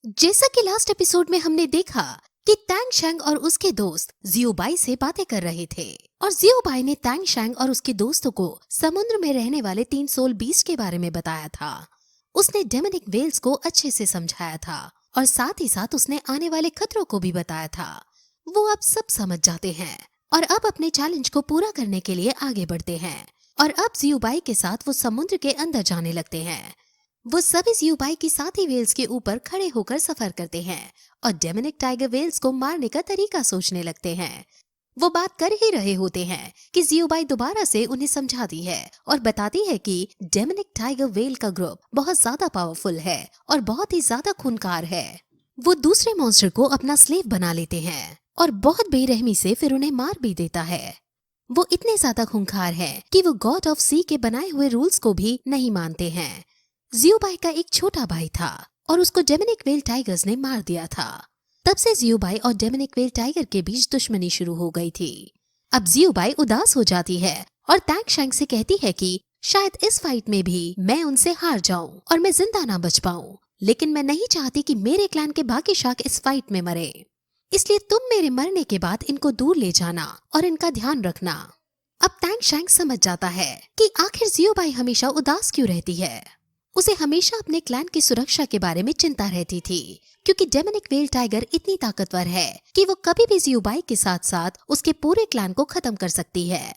जैसा कि last episode में हमने देखा कि तैंग शैंग और उसके दोस्त जियोबाई से बातें कर रहे थे और जियोबाई ने तैंग शैंग और उसके दोस्तों को समुद्र में रहने वाले 3 सोल बीस्ट के बारे में बताया था। उसने डेमोनिक वेल्स को अच्छे से समझाया था और साथ ही साथ उसने आने वाले खतरों को भी बताया था। वो अब सब समझ जाते हैं और अब अपने चैलेंज को पूरा करने के लिए आगे बढ़ते हैं और अब जियोबाई के साथ वो समुद्र के अंदर जाने लगते हैं। वो सभी जियोबाई की साथी वेल्स के ऊपर खड़े होकर सफर करते हैं और डेमोनिक टाइगर वेल्स को मारने का तरीका सोचने लगते हैं। वो बात कर ही रहे होते हैं कि जियोबाई दोबारा से उन्हें समझाती है और बताती है कि डेमोनिक टाइगर वेल का ग्रुप बहुत ज्यादा पावरफुल है और बहुत ही ज्यादा खूंखार है। वो दूसरे मॉन्स्टर को अपना स्लेव बना लेते हैं और बहुत बेरहमी से फिर उन्हें मार भी देता है। वो इतने ज्यादा खूंखार है कि वो गॉड ऑफ सी के बनाए हुए रूल्स को भी नहीं मानते हैं। जियोबाई का एक छोटा भाई था और उसको डेमोनिक वेल टाइगर्स ने मार दिया था। तब से जियोबाई और डेमोनिक वेल टाइगर के बीच दुश्मनी शुरू हो गई थी। अब जियोबाई उदास हो जाती है और तैंग शैंग से कहती है कि शायद इस फाइट में भी मैं उनसे हार जाऊं और मैं जिंदा ना बच पाऊं, लेकिन मैं नहीं चाहती कि मेरे क्लैन के बाकी शाख इस फाइट में मरे। इसलिए तुम मेरे मरने के बाद इनको दूर ले जाना और इनका ध्यान रखना। अब तैंग शैंग समझ जाता है कि आखिर जियोबाई हमेशा उदास क्यों रहती है। उसे हमेशा अपने क्लैन की सुरक्षा के बारे में चिंता रहती थी, क्योंकि डेमोनिक वेल टाइगर इतनी ताकतवर है कि वो कभी भी जियोबाई के साथ साथ उसके पूरे क्लैन को खत्म कर सकती है।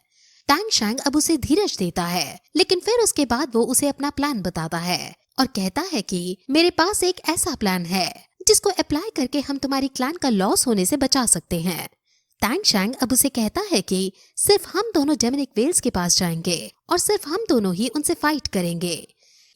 तैंग शैंग अब उसे धीरज देता है, लेकिन फिर उसके बाद वो उसे अपना प्लान बताता है और कहता है कि मेरे पास एक ऐसा प्लान है जिसको अप्लाई करके हम तुम्हारी क्लैन का लॉस होने से बचा सकते हैं। तैंग शैंग अब उसे कहता है कि सिर्फ हम दोनों डेमोनिक वेल्स के पास जाएंगे और सिर्फ हम दोनों ही उनसे फाइट करेंगे।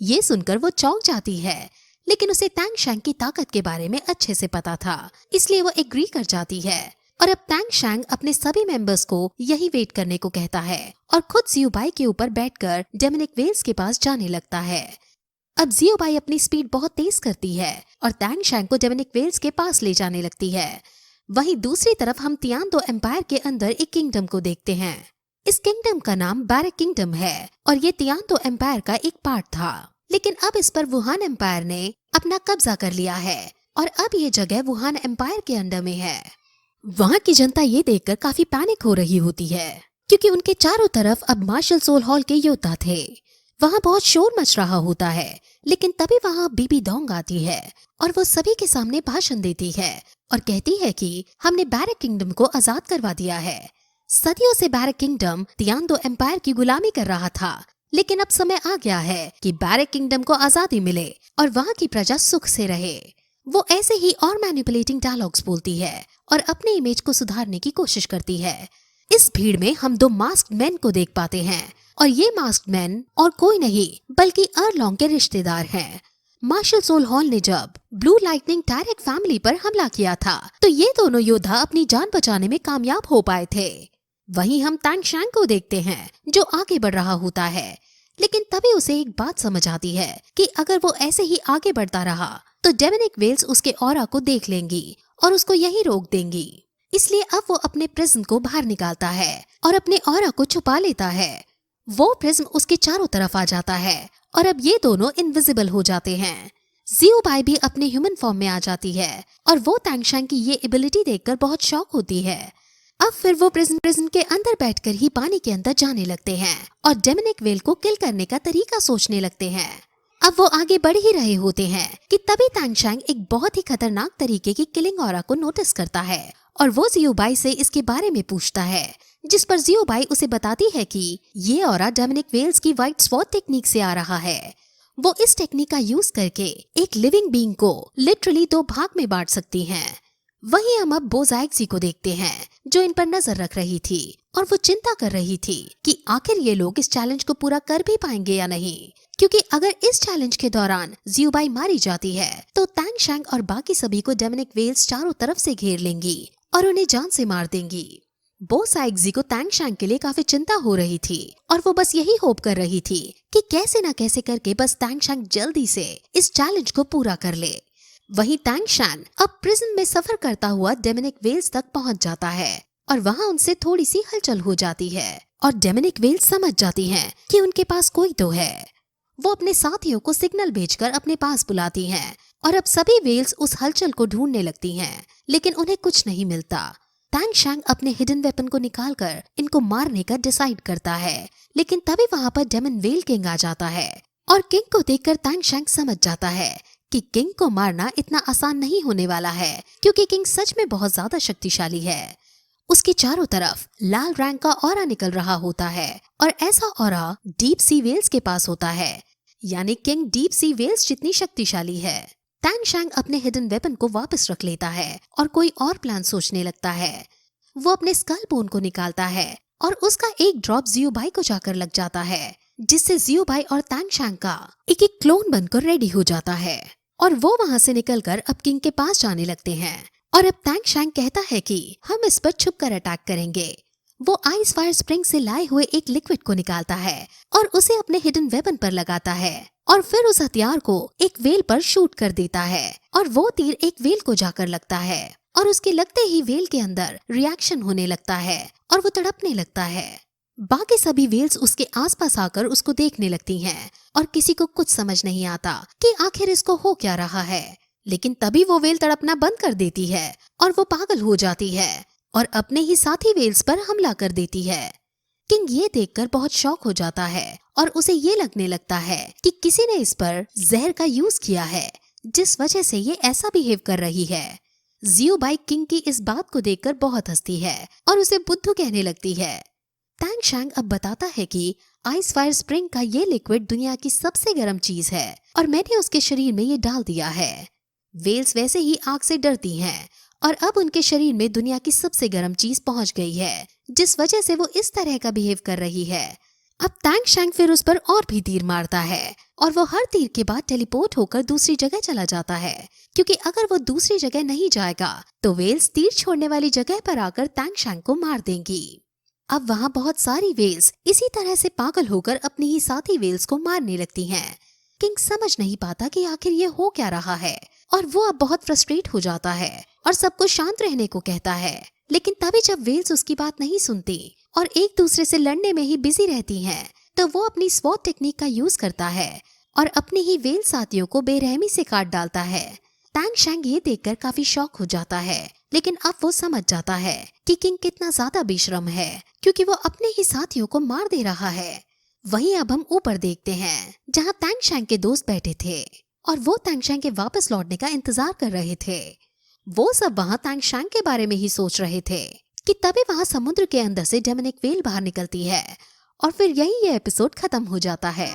ये सुनकर वो चौंक जाती है, लेकिन उसे तैंग शैंग की ताकत के बारे में अच्छे से पता था, इसलिए वो एग्री कर जाती है और अब तैंग शैंग अपने सभी मेंबर्स को यही वेट करने को कहता है और खुद जियोबाई के ऊपर बैठकर डेमोनिक वेल्स के पास जाने लगता है। अब जियोबाई अपनी स्पीड बहुत तेज करती है और तैंग शैंग को डेमोनिक वेल्स के पास ले जाने लगती है। वहीं दूसरी तरफ हम तियानदो एम्पायर के अंदर एक किंगडम को देखते हैं। इस किंगडम का नाम बैरक किंगडम है और ये तियानदो एम्पायर का एक पार्ट था, लेकिन अब इस पर वुहान एम्पायर ने अपना कब्जा कर लिया है और अब ये जगह वुहान एम्पायर के अंडर में है। वहाँ की जनता ये देखकर काफी पैनिक हो रही होती है, क्योंकि उनके चारों तरफ अब मार्शल सोल हॉल के योद्धा थे। वहाँ बहुत शोर मच रहा होता है, लेकिन तभी वहाँ बीबी डोंग आती है और वो सभी के सामने भाषण देती है और कहती है कि हमने बैरक किंगडम को आजाद करवा दिया है। सदियों से बैरक किंगडम तियानदो एम्पायर की गुलामी कर रहा था, लेकिन अब समय आ गया है कि बैरक किंगडम को आजादी मिले और वहाँ की प्रजा सुख से रहे। वो ऐसे ही और मैनिपुलेटिंग डायलॉग्स बोलती है और अपने इमेज को सुधारने की कोशिश करती है। इस भीड़ में हम 2 मास्क्ड मैन को देख पाते हैं और ये मास्क्ड मैन और कोई नहीं बल्कि अर्लोंग के रिश्तेदार हैं। मार्शल सोल हॉल ने जब ब्लू लाइटनिंग टायरेक्ट फैमिली पर हमला किया था तो ये दोनों योद्धा अपनी जान बचाने में कामयाब हो पाए थे। वहीं हम तैंग शैंग को देखते हैं जो आगे बढ़ रहा होता है, लेकिन तभी उसे एक बात समझ आती है कि अगर वो ऐसे ही आगे बढ़ता रहा तो डेमोनिक वेल्स उसके ऑरा को देख लेंगी और उसको यहीं रोक देंगी। इसलिए अब वो अपने प्रिज्म को बाहर निकालता है और अपने ऑरा को छुपा लेता है। वो प्रिज्म उसके चारों तरफ आ जाता है और अब ये दोनों इनविजिबल हो जाते हैं। जियोबाई भी अपने ह्यूमन फॉर्म में आ जाती है और वो तैंग शैंग की ये एबिलिटी देखकर बहुत शॉक होती है। अब फिर वो प्रिज्म के अंदर बैठकर ही पानी के अंदर जाने लगते हैं और डेमोनिक वेल को किल करने का तरीका सोचने लगते हैं। अब वो आगे बढ़ ही रहे होते हैं कि तभी तैंग शैंग एक बहुत ही खतरनाक तरीके की किलिंग ऑरा को नोटिस करता है और वो जियोबाई से इसके बारे में पूछता है, जिस पर जियोबाई उसे बताती है कि ये ऑरा डेमोनिक वेल्स की व्हाइट स्वॉट टेक्निक से आ रहा है। वो इस टेक्निक का यूज करके एक लिविंग बीइंग को लिटरली 2 भाग में बांट सकती हैं। वहीं हम अब बोजाइक्सी को देखते हैं जो इन पर नजर रख रही थी और वो चिंता कर रही थी कि आखिर ये लोग इस चैलेंज को पूरा कर भी पाएंगे या नहीं, क्योंकि अगर इस चैलेंज के दौरान जियोबाई मारी जाती है तो तैंग शैंग और बाकी सभी को डेमोनिक वेल्स चारों तरफ से घेर लेंगी और उन्हें जान से मार देंगी। बोसाइक्सी को तैंग शैंग के लिए काफी चिंता हो रही थी और वो बस यही होप कर रही थी कि कैसे न कैसे करके बस तैंग शैंग जल्दी से इस चैलेंज को पूरा कर ले। वहीं तैंग शैंग अब प्रिज्म में सफर करता हुआ डेमोनिक वेल्स तक पहुंच जाता है और वहां उनसे थोड़ी सी हलचल हो जाती है और डेमोनिक वेल्स समझ जाती हैं कि उनके पास कोई तो है। वो अपने साथियों को सिग्नल भेजकर अपने पास बुलाती हैं और अब सभी वेल्स उस हलचल को ढूंढने लगती हैं, लेकिन उन्हें कुछ नहीं मिलता। टैंग शैंग अपने हिडन वेपन को निकालकर इनको मारने का डिसाइड करता है, लेकिन तभी वहाँ पर डेमन वेल किंग आ जाता है और किंग को देखकर टैंग शैंग समझ जाता है कि किंग को मारना इतना आसान नहीं होने वाला है, क्योंकि किंग सच में बहुत ज्यादा शक्तिशाली है। उसके चारों तरफ लाल रंग का ऑरा निकल रहा होता है और ऐसा ऑरा डीप सी वेल्स के पास होता है, यानी किंग डीप सी वेल्स जितनी शक्तिशाली है। टैंग शैंग अपने हिडन वेपन को वापस रख लेता है और कोई और प्लान सोचने लगता है। वो अपने स्कल बोन को निकालता है और उसका एक ड्रॉप जियो बाई को जाकर लग जाता है, जिससे जियो बाई और टैंग शैंग का एक एक क्लोन बनकर रेडी हो जाता है और वो वहाँ से निकलकर अब किंग के पास जाने लगते हैं। और अब टैंग शैंग कहता है कि हम इस पर छुपकर अटैक करेंगे। वो आइस फायर स्प्रिंग से लाए हुए एक लिक्विड को निकालता है और उसे अपने हिडन वेपन पर लगाता है और फिर उस हथियार को एक वेल पर शूट कर देता है और वो तीर एक वेल को जाकर लगता है और उसके लगते ही वेल के अंदर रिएक्शन होने लगता है और वो तड़पने लगता है। बाकी सभी वेल्स उसके आसपास आकर उसको देखने लगती हैं और किसी को कुछ समझ नहीं आता कि आखिर इसको हो क्या रहा है। लेकिन तभी वो वेल तड़पना बंद कर देती है और वो पागल हो जाती है और अपने ही साथी वेल्स पर हमला कर देती है। किंग ये देखकर बहुत शॉक हो जाता है और उसे ये लगने लगता है कि किसी ने इस पर जहर का यूज किया है, जिस वजह से ये ऐसा बिहेव कर रही है। जियो बाई किंग की इस बात को देखकर बहुत हंसती है और उसे बुद्धू कहने लगती है। टैंग शैंग अब बताता है कि आइस फायर स्प्रिंग का ये लिक्विड दुनिया की सबसे गर्म चीज है और मैंने उसके शरीर में ये डाल दिया है। वेल्स वैसे ही आग से डरती हैं और अब उनके शरीर में दुनिया की सबसे गर्म चीज पहुंच गई है, जिस वजह से वो इस तरह का बिहेव कर रही है। अब टैंग शैंग फिर उस पर और भी तीर मारता है और वो हर तीर के बाद टेलीपोर्ट होकर दूसरी जगह चला जाता है, क्योंकि अगर वो दूसरी जगह नहीं जाएगा तो वेल्स तीर छोड़ने वाली जगह पर आकर टैंग शैंग को मार देंगी। अब वहाँ बहुत सारी वेल्स इसी तरह से पागल होकर अपनी ही साथी वेल्स को मारने लगती हैं। किंग समझ नहीं पाता कि आखिर ये हो क्या रहा है और वो अब बहुत फ्रस्ट्रेट हो जाता है और सबको शांत रहने को कहता है। लेकिन तभी जब वेल्स उसकी बात नहीं सुनती और एक दूसरे से लड़ने में ही बिजी रहती हैं, तो वो अपनी स्वॉट टेक्निक का यूज करता है और अपने ही वेल साथियों को बेरहमी से काट डालता है। टैंग शैंग ये देखकर काफी शॉक हो जाता है, लेकिन अब वो समझ जाता है कि किंग कितना ज्यादा बेशरम है, क्योंकि वो अपने ही साथियों को मार दे रहा है। वहीं अब हम ऊपर देखते हैं जहाँ टैंग शैंग के दोस्त बैठे थे और वो टैंग शैंग के वापस लौटने का इंतजार कर रहे थे। वो सब वहाँ टैंग शैंग के बारे में ही सोच रहे थे कि तभी वहाँ समुद्र के अंदर से डेमोनिक वेल बाहर निकलती है और फिर यही ये एपिसोड खत्म हो जाता है।